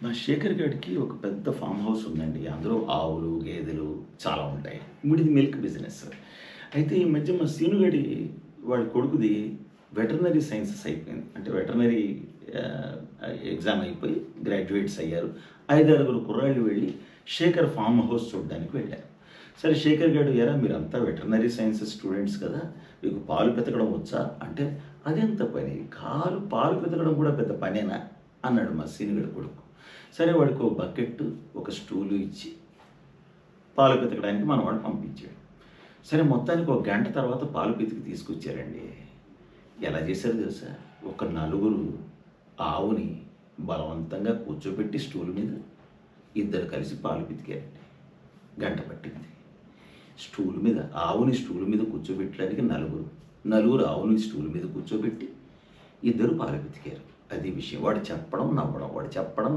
మా శేఖర్ గాడికి ఒక పెద్ద ఫామ్ హౌస్ ఉందండి. అందులో ఆవులు, గేదెలు చాలా ఉంటాయి. వీడిది మిల్క్ బిజినెస్. అయితే ఈ మధ్య మా సీనుగాడి వాడి కొడుకుది వెటర్నరీ సైన్సెస్ అయిపోయింది. అంటే వెటర్నరీ ఆహ్, ఎగ్జామ్ అయిపోయి గ్రాడ్యుయేట్స్ అయ్యారు. 5, 6 కుర్రాళ్ళు వెళ్ళి శేఖర్ ఫామ్ హౌస్ చూడడానికి వెళ్ళారు. సరే శేఖర్ గాడు "ఏరా మీరంతా వెటర్నరీ సైన్సెస్ స్టూడెంట్స్ కదా! మీకు పాలు పితకడం వచ్చా?" అంటే "అదెంత పని? పాలు పితకడం కూడా పెద్ద పనేనా?" అన్నాడు మా సీనుగాడి కొడుకు. సరే వాడికి ఒక బకెట్టు, ఒక స్టూలు ఇచ్చి పాలు పితకడానికి మనవాడు పంపించాడు. సరే మొత్తానికి ఒక గంట తర్వాత పాలు పితికి తీసుకొచ్చారండి. ఎలా చేశారో తెలుసా? ఒక నలుగురు ఆవుని బలవంతంగా కూర్చోబెట్టి స్టూల్ మీద ఇద్దరు కలిసి పాలు పితికారండి. గంట పట్టింది. స్టూల్ మీద కూర్చోబెట్టడానికి నలుగురు ఆవుని స్టూల్ మీద కూర్చోబెట్టి ఇద్దరు పాలు పితికారు. అది విషయం. వాడు చెప్పడం, నవ్వడం. వాడు చెప్పడం